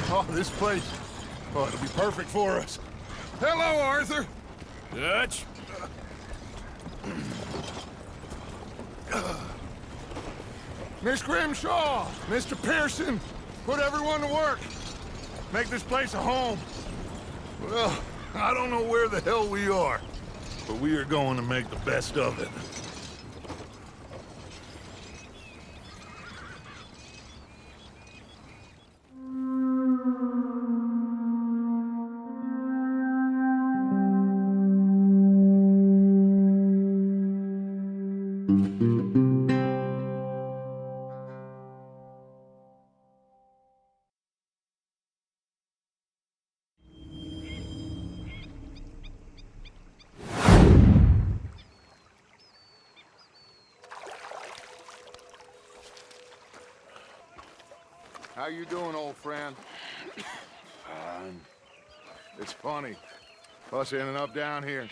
Oh, this place. Oh, it'll be perfect for us. Hello, Arthur. Dutch? Miss Grimshaw, Mr. Pearson, put everyone to work. Make this place a home. Well, I don't know where the hell we are, but we are going to make the best of it. How you doing, old friend? Fine. It's funny, us ending up down here.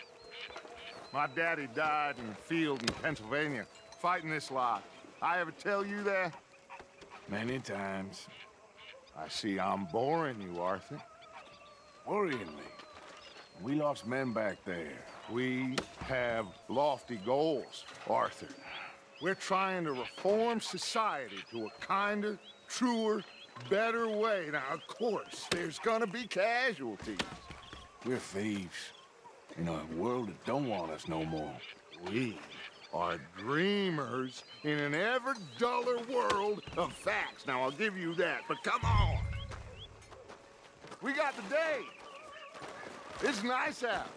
My daddy died in the field in Pennsylvania, fighting this lot. I ever tell you that? Many times. I see I'm boring you, Arthur. Worrying me. We lost men back there. We have lofty goals, Arthur. We're trying to reform society to a kinder, truer, better way. Now, of course, there's gonna be casualties. We're thieves. In a world that don't want us no more. We are dreamers in an ever duller world of facts. Now, I'll give you that, but come on. We got the day. It's nice out.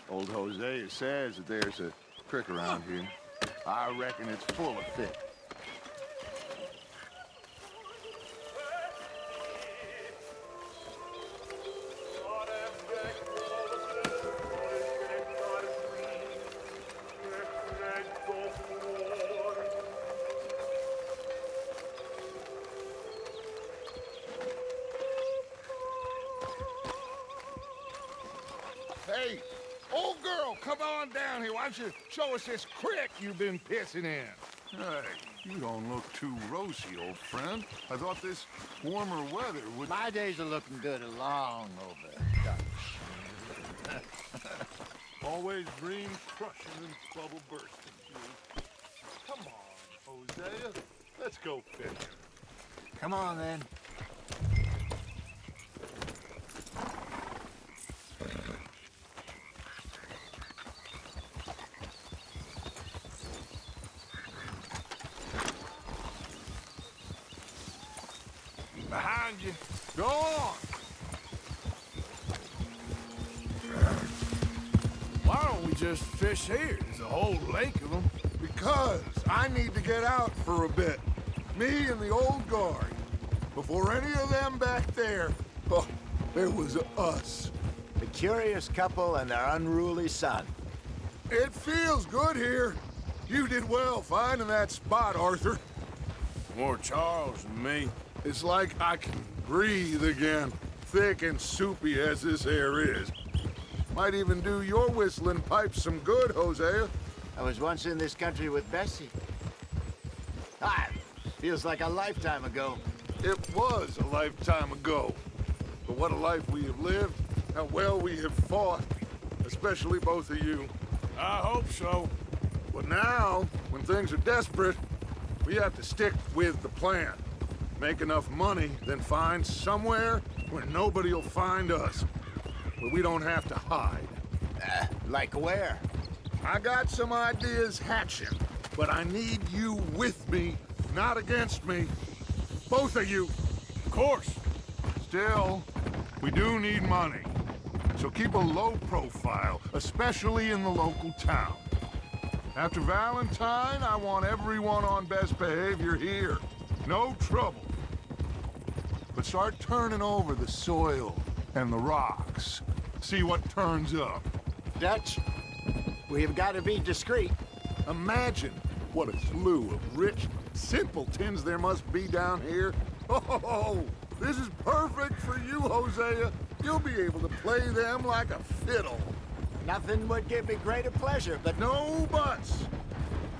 Old Hosea says that there's a creek around here. I reckon it's full of fish. Hey, old girl, come on down here. Why don't you show us this creek you've been pissing in? Hey, you don't look too rosy, old friend. I thought this warmer weather would... My days are looking good along over Dutch. Always dream crushing and bubble bursting, you. Come on, Hosea. Let's go fishing. Come on, then. Behind you. Go on. Why don't we just fish here? There's a whole lake of them. Because I need to get out for a bit. Me and the old guard. Before any of them back there, oh, there was us. The curious couple and their unruly son. It feels good here. You did well finding that spot, Arthur. More Charles than me. It's like I can breathe again, thick and soupy as this air is. Might even do your whistling pipes some good, Hosea. I was once in this country with Bessie. Feels like a lifetime ago. It was a lifetime ago. But what a life we have lived, how well we have fought, especially both of you. I hope so. But now, when things are desperate, we have to stick with the plan. Make enough money, then find somewhere where nobody will find us. Where we don't have to hide. Like where? I got some ideas hatching, but I need you with me, not against me. Both of you. Of course. Still, we do need money. So keep a low profile, especially in the local town. After Valentine, I want everyone on best behavior here. No trouble. But start turning over the soil and the rocks. See what turns up. Dutch, we've got to be discreet. Imagine what a slew of rich simpletons there must be down here. Oh, this is perfect for you, Hosea. You'll be able to play them like a fiddle. Nothing would give me greater pleasure, but No buts.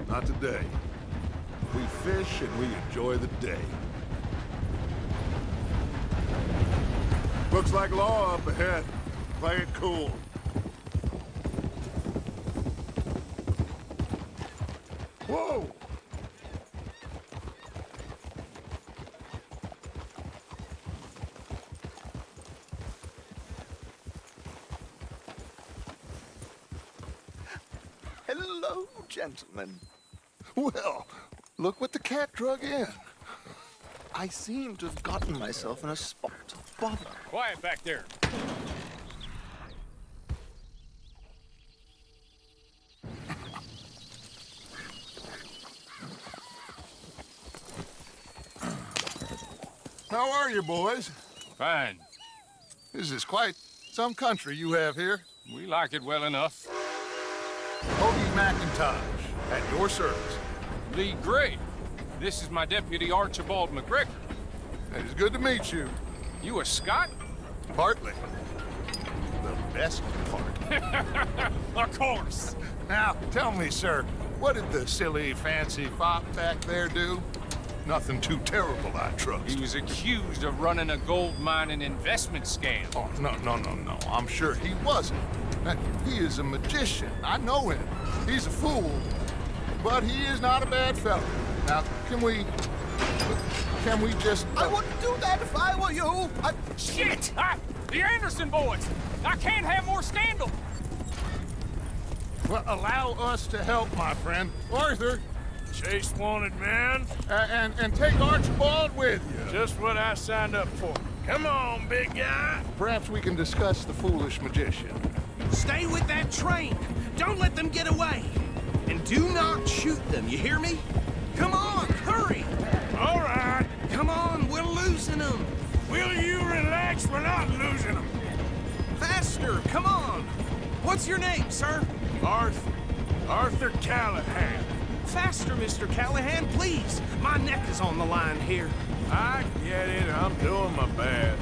Not today. We fish and we enjoy the day. Looks like law up ahead. Play it cool. Whoa! Hello, gentlemen. Well, look what the cat drug in. I seem to have gotten myself in a spot of bother. Quiet back there. How are you, boys? Fine. This is quite some country you have here. We like it well enough. Odie McIntosh, at your service. Lee Gray. This is my deputy Archibald McGregor. It is good to meet you. You a Scot? Partly. The best part. Of course. Now, tell me, sir, what did the silly, fancy fop back there do? Nothing too terrible, I trust. He was accused of running a gold mining investment scam. Oh, no. I'm sure he wasn't. He is a magician. I know him. He's a fool. But he is not a bad fellow. Now, can we just... I wouldn't do that if I were you. Shit! The Anderson boys! I can't have more scandal! Well, allow us to help, my friend. Arthur, Chase wanted man. and take Archibald with you. Just what I signed up for. Come on, big guy. Perhaps we can discuss the foolish magician. Stay with that train. Don't let them get away. And do not shoot them, you hear me? Come on, hurry! All right. Come on, we're losing them. Will you relax? We're not losing them. Faster, come on. What's your name, sir? Arthur Callahan. Faster, Mr. Callahan, please. My neck is on the line here. I get it. I'm doing my best.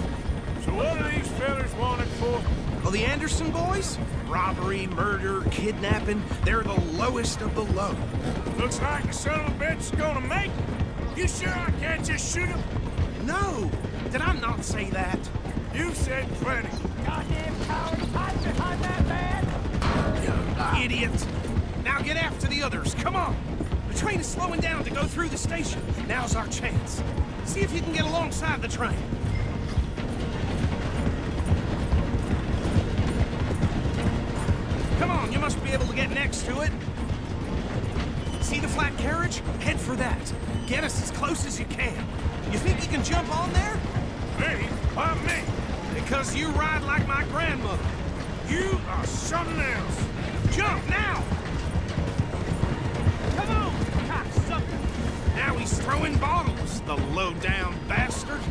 So what are these fellas wanted for? Well, the Anderson boys? Robbery, murder, kidnapping. They're the lowest of the low. Looks like the son of a bitch is gonna make it. You sure I can't just shoot him? No! Did I not say that? You said plenty. Goddamn coward! Hide behind that man! You idiot! Now get after the others, come on! The train is slowing down to go through the station. Now's our chance. See if you can get alongside the train. Come on, you must be able to get next to it. See the flat carriage? Head for that. Get us as close as you can. You think you can jump on there? Me? Why me? Because you ride like my grandmother. You are something else. Jump now! Come on, cocksucker! Now he's throwing bottles, the low-down bastard.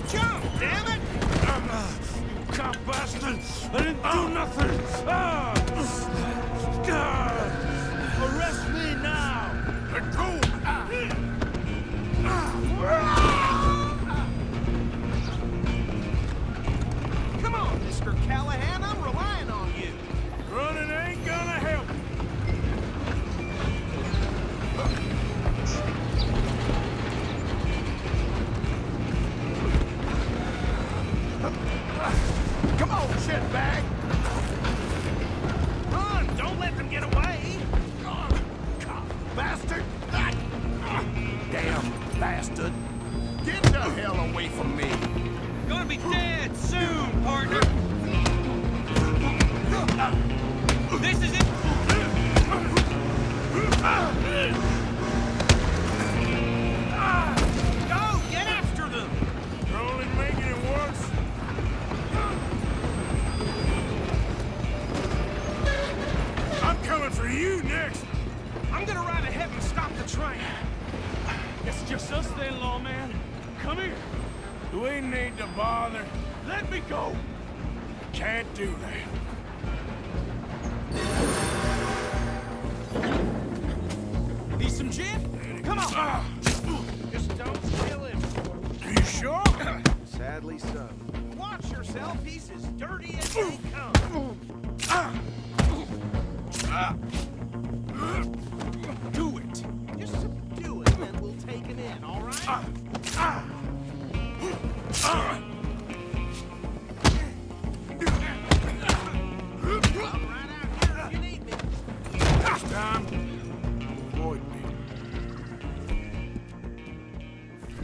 Jump, damn it! You cop bastard! I didn't do nothing! Arrest me now! Let go! Come on, Mr. Callahan, I'm relying on you. Running ain't gonna help. Come on, shitbag! Run, don't let them get away. Bastard! Damn bastard. Get the hell away from me. Gonna be dead soon, partner. This is it. Go, get after them. You're only making it worse. I'm coming for you next. I'm gonna ride ahead and stop the train. It's just us then, lawman. Come here. Do we need to bother? Let me go. Can't do that. Need some gin? Come on. Just don't kill him. Are you sure? Sadly so. Watch yourself. He's as dirty as they come. Do it. Just subdue him and we'll take him in, all right?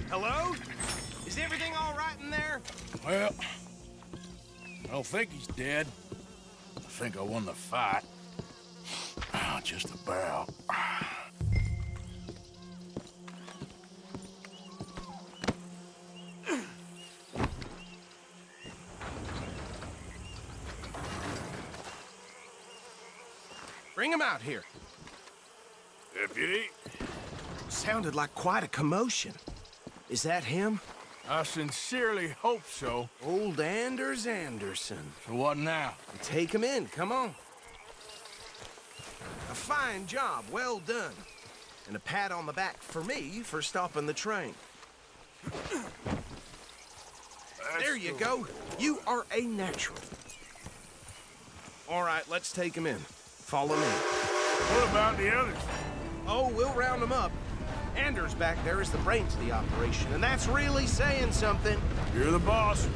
Hello? Is everything all right in there? Well, I don't think he's dead. I think I won the fight. Just about. Bring him out here. Deputy, Sounded like quite a commotion. Is that him? I sincerely hope so. Old Anders Anderson. So what now? Take him in, come on. A fine job, well done. And a pat on the back for me for stopping the train. There you go. You are a natural. All right, let's take him in. Follow me. What about the others? Oh, we'll round them up. Anders back there is the brains of the operation, and that's really saying something. You're the boss.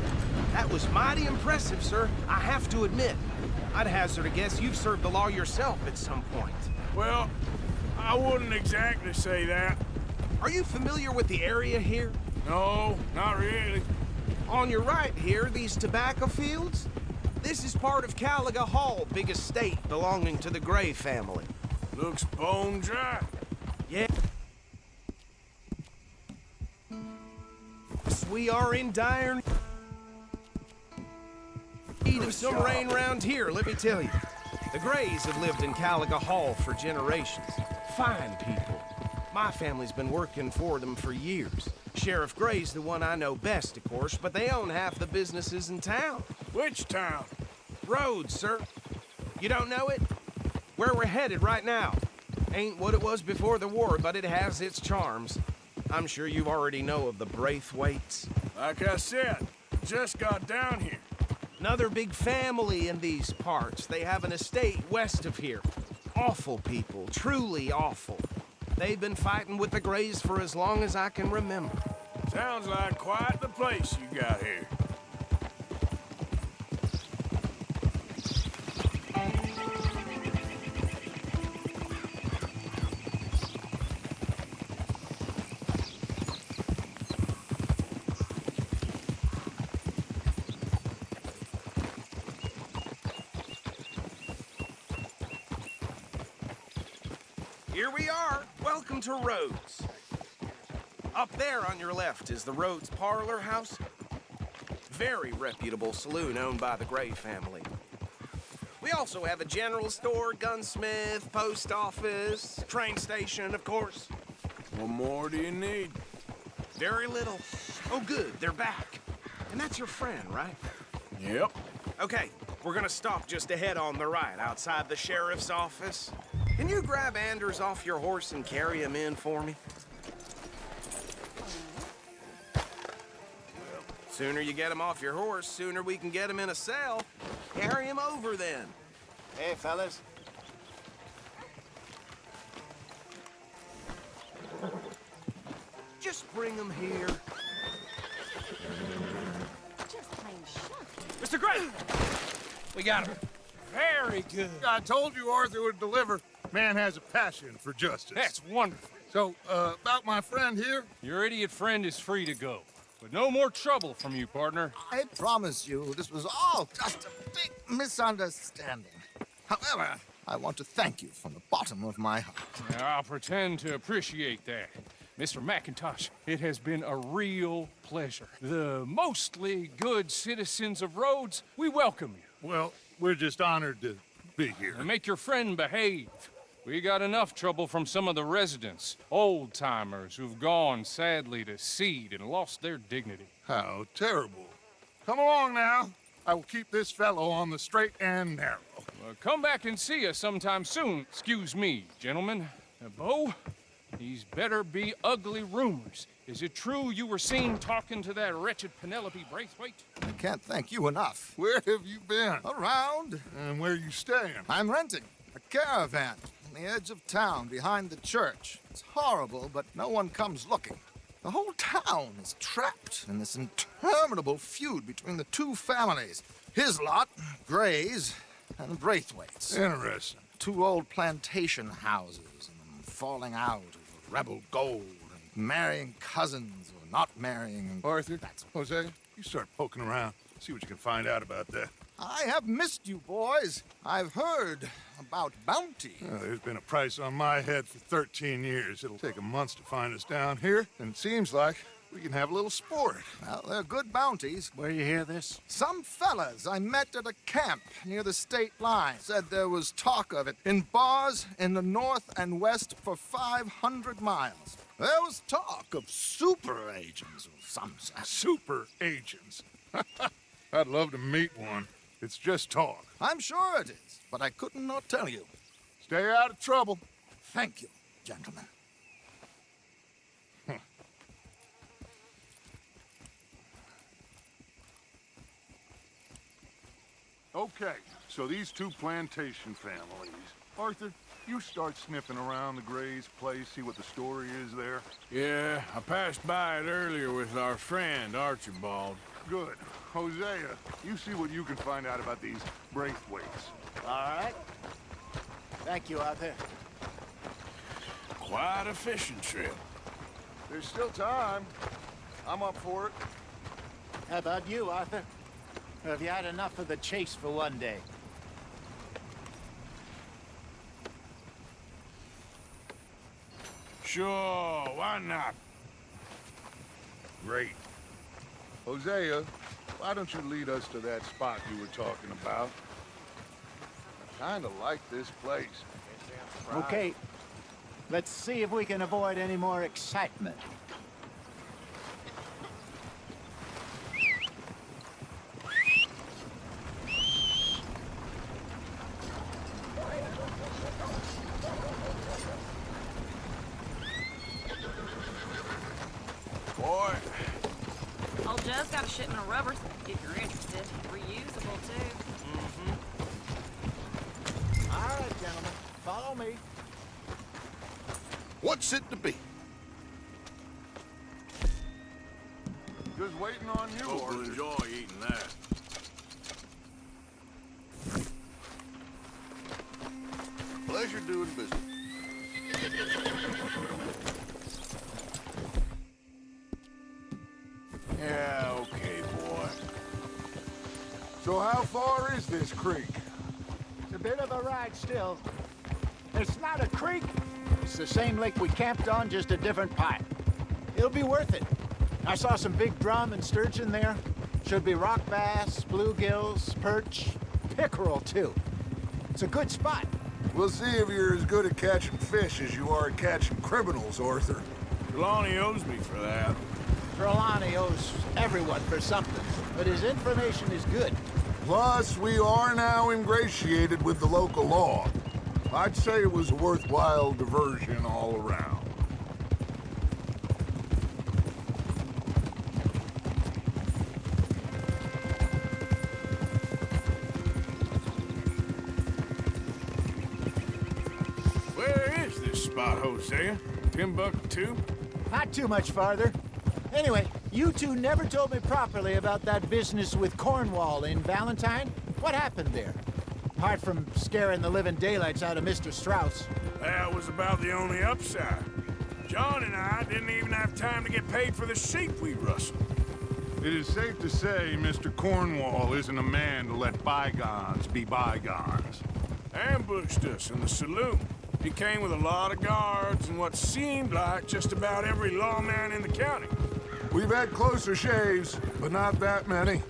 That was mighty impressive, sir. I have to admit. I'd hazard a guess you've served the law yourself at some point. Well, I wouldn't exactly say that. Are you familiar with the area here? No, not really. On your right here, these tobacco fields? This is part of Caliga Hall, big estate belonging to the Gray family. Looks bone dry. Yeah. Yes, we are in dire need of some rain round here, let me tell you. The Grays have lived in Caliga Hall for generations. Fine people. My family's been working for them for years. Sheriff Gray's the one I know best, of course, but they own half the businesses in town. Which town? Rhodes, sir. You don't know it? Where we're headed right now. Ain't what it was before the war, but it has its charms. I'm sure you already know of the Braithwaites. Like I said, just got down here. Another big family in these parts. They have an estate west of here. Awful people, truly awful. They've been fighting with the Grays for as long as I can remember. Sounds like quite the place you got here. Here we are. Welcome to Rhodes. Up there on your left is the Rhodes Parlor House. Very reputable saloon owned by the Gray family. We also have a general store, gunsmith, post office, train station, of course. What more do you need? Very little. Oh, good, they're back. And that's your friend, right? Yep. Okay, we're gonna stop just ahead on the right, outside the sheriff's office. Can you grab Anders off your horse and carry him in for me? Sooner you get him off your horse, sooner we can get him in a cell. Carry him over then. Hey, fellas. Just bring him here. Just plain shocking. Mr. Gray! We got him. Very good. I told you Arthur would deliver. Man has a passion for justice. That's wonderful. So, about my friend here? Your idiot friend is free to go. But no more trouble from you, partner. I promise you, this was all just a big misunderstanding. However, I want to thank you from the bottom of my heart. I'll pretend to appreciate that. Mr. McIntosh, it has been a real pleasure. The mostly good citizens of Rhodes, we welcome you. Well, we're just honored to be here. And make your friend behave. We got enough trouble from some of the residents, old-timers who've gone, sadly, to seed and lost their dignity. How terrible. Come along now. I will keep this fellow on the straight and narrow. Come back and see us sometime soon. Excuse me, gentlemen. Bo, these better be ugly rumors. Is it true you were seen talking to that wretched Penelope Braithwaite? I can't thank you enough. Where have you been? Around, And where you staying? I'm renting a caravan on the edge of town behind the church. It's horrible, but no one comes looking. The whole town is trapped in this interminable feud between the two families. His lot, Gray's, and Braithwaite's. Interesting. Two old plantation houses and them falling out over rebel gold and marrying cousins or not marrying, and Arthur, that's... Jose, you start poking around. See what you can find out about that. I have missed you, boys. I've heard about bounty. There's been a price on my head for 13 years. It'll take 'em months to find us down here, and it seems like we can have a little sport. Well, they're good bounties. Where you hear this? Some fellas I met at a camp near the state line said there was talk of it in bars in the north and west for 500 miles. There was talk of super agents or some such. Super agents. I'd love to meet one. It's just talk. I'm sure it is, but I couldn't not tell you. Stay out of trouble. Thank you, gentlemen. Okay, so these two plantation families. Arthur, you start sniffing around the Gray's place, see what the story is there. Yeah, I passed by it earlier with our friend, Archibald. Good. Hosea, you see what you can find out about these Braithwaites. All right. Thank you, Arthur. Quite a fishing trip. There's still time. I'm up for it. How about you, Arthur? Or have you had enough of the chase for one day? Sure, why not? Great. Hosea, why don't you lead us to that spot you were talking about? I kinda like this place. Okay. Let's see if we can avoid any more excitement. Boy, Old Joe's got a shipment of rubbers, if you're interested. Reusable, too. All right, gentlemen. Follow me. What's it to be? Just waiting on you, hope you'll Arthur. enjoy eating that. Pleasure doing business. Yeah, okay, boy. So how far is this creek? It's a bit of a ride still. It's not a creek. It's the same lake we camped on, just a different part. It'll be worth it. I saw some big drum and sturgeon there. Should be rock bass, bluegills, perch, pickerel, too. It's a good spot. We'll see if you're as good at catching fish as you are at catching criminals, Arthur. Trelawney owes me for that. Trelawney owes everyone for something, but his information is good. Plus, we are now ingratiated with the local law. I'd say it was a worthwhile diversion all around. Where is this spot, Hosea? Timbuktu? Not too much farther. Anyway, you two never told me properly about that business with Cornwall in Valentine. What happened there? Apart from scaring the living daylights out of Mr. Strauss. That was about the only upside. John and I didn't even have time to get paid for the sheep we rustled. It is safe to say Mr. Cornwall isn't a man to let bygones be bygones. Ambushed us in the saloon. He came with a lot of guards and what seemed like just about every lawman in the county. We've had closer shaves, but not that many.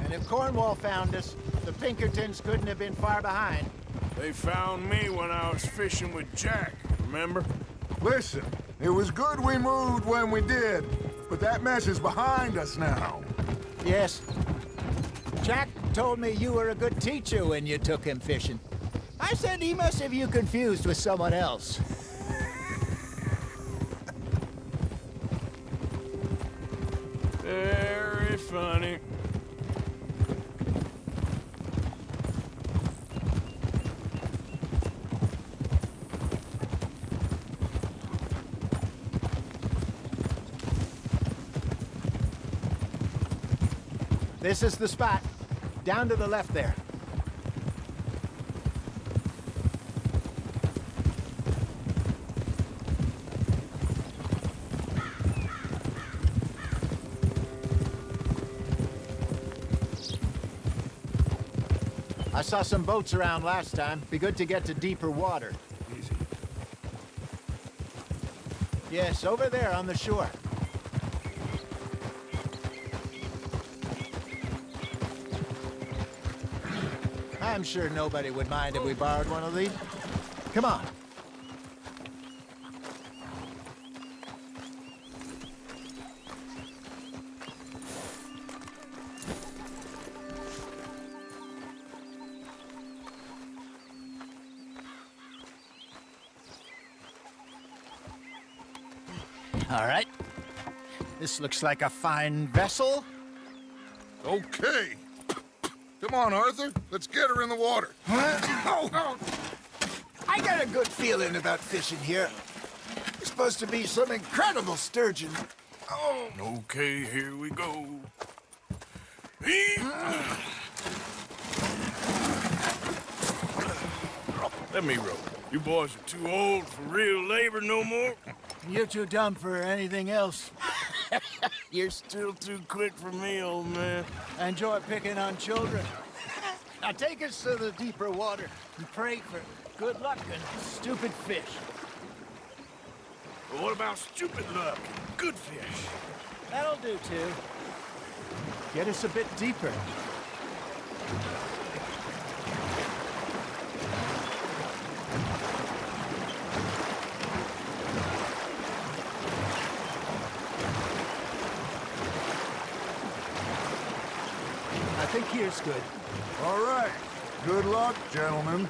And if Cornwall found us, the Pinkertons couldn't have been far behind. They found me when I was fishing with Jack, remember? Listen, it was good we moved when we did, but that mess is behind us now. Yes. Jack told me you were a good teacher when you took him fishing. I said he must have you confused with someone else. Very funny. This is the spot. Down to the left there. I saw some boats around last time. Be good to get to deeper water. Easy. Yes, over there on the shore. I'm sure nobody would mind if we borrowed one of these. Come on. All right. This looks like a fine vessel. Okay. Come on, Arthur. Let's get her in the water. I got a good feeling about fishing here. It's supposed to be some incredible sturgeon. Oh, Okay, here we go. Let me row. You boys are too old for real labor no more. You're too dumb for anything else. You're still too quick for me, old man. I enjoy picking on children. Now take us to the deeper water and pray for good luck and stupid fish. But what about stupid luck and good fish? That'll do, too. Get us a bit deeper. I think here's good. All right. Good luck, gentlemen.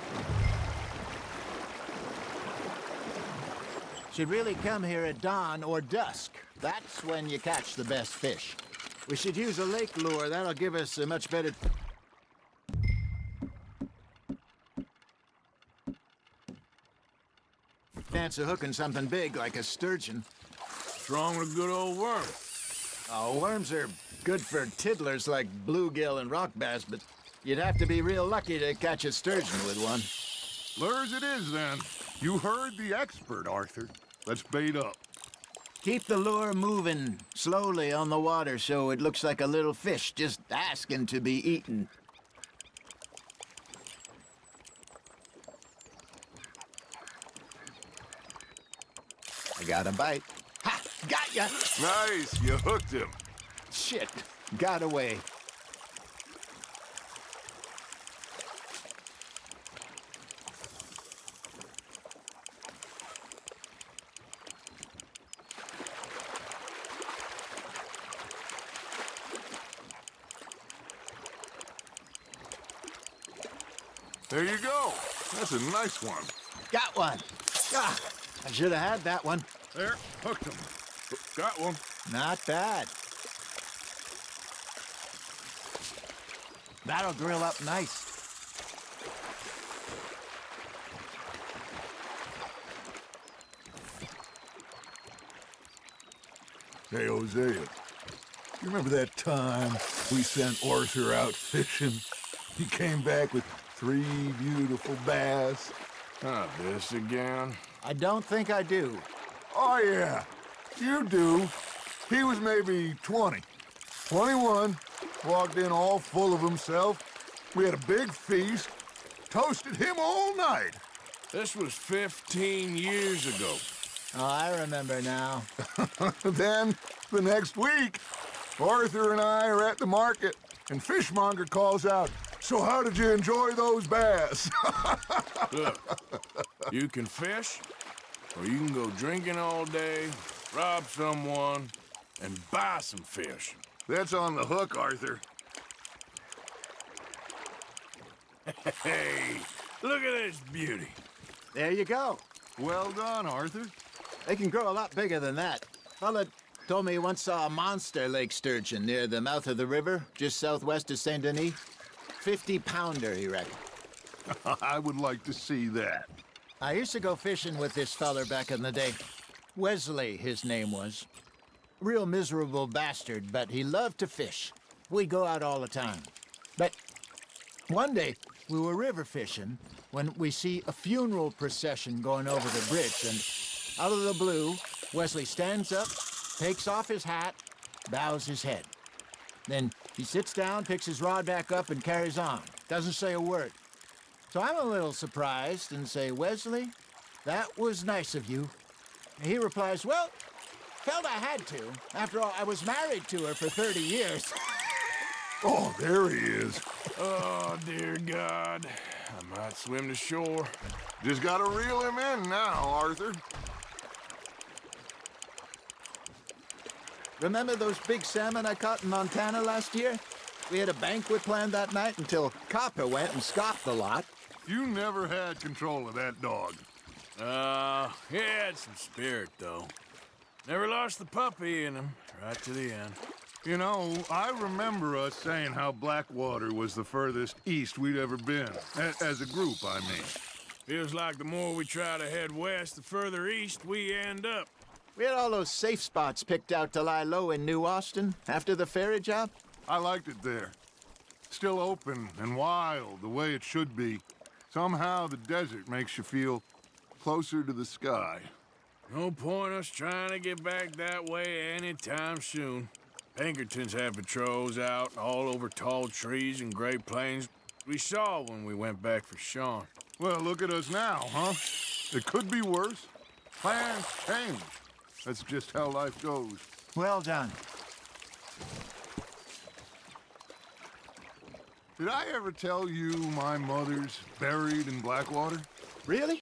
Should really come here at dawn or dusk. That's when you catch the best fish. We should use a lake lure. That'll give us a much better... chance of hooking something big like a sturgeon. What's wrong with a good old worm? Oh, worms are good for tiddlers like bluegill and rock bass, but you'd have to be real lucky to catch a sturgeon with one. Lures it is, then. You heard the expert, Arthur. Let's bait up. Keep the lure moving slowly on the water so it looks like a little fish just asking to be eaten. I got a bite. Ha! Got ya! Nice. You hooked him. Shit. Got away. There you go. That's a nice one. Got one. Ah, I should have had that one. There. Hooked him. Got one. Not bad. That'll grill up nice. Hey, Hosea. You remember that time we sent Arthur out fishing? He came back with 3 beautiful bass. Not this again. I don't think I do. Oh, yeah. You do. He was maybe 20. 21. Walked in all full of himself. We had a big feast. Toasted him all night. This was 15 years ago. Oh, I remember now. Then, the next week, Arthur and I are at the market, and Fishmonger calls out, "So how did you enjoy those bass?" Look, you can fish, or you can go drinking all day, rob someone, and buy some fish. That's on the hook, Arthur. Hey, look at this beauty. There you go. Well done, Arthur. They can grow a lot bigger than that. Fella told me he once saw a monster lake sturgeon near the mouth of the river, just southwest of Saint Denis. 50-pounder, he reckoned. I would like to see that. I used to go fishing with this feller back in the day. Wesley, his name was. Real miserable bastard, but he loved to fish. We'd go out all the time. But one day, we were river fishing when we see a funeral procession going over the bridge, and out of the blue, Wesley stands up, takes off his hat, bows his head. Then he sits down, picks his rod back up, and carries on. Doesn't say a word. So I'm a little surprised and say, Wesley, that was nice of you. And he replies, well, felt I had to. After all, I was married to her for 30 years. Oh, there he is. Oh, dear God. I might swim to shore. Just gotta reel him in now, Arthur. Remember those big salmon I caught in Montana last year? We had a banquet planned that night until Copper went and scoffed the lot. You never had control of that dog. He had some spirit, though. Never lost the puppy in him, right to the end. You know, I remember us saying how Blackwater was the furthest east we'd ever been. As a group, I mean. Feels like the more we try to head west, the further east we end up. We had all those safe spots picked out to lie low in New Austin after the ferry job. I liked it there. Still open and wild, the way it should be. Somehow the desert makes you feel closer to the sky. No point us trying to get back that way anytime soon. Pinkertons have patrols out all over tall trees and Great Plains. We saw when we went back for Sean. Well, look at us now, huh? It could be worse. Plans change. That's just how life goes. Well done. Did I ever tell you my mother's buried in Blackwater? Really?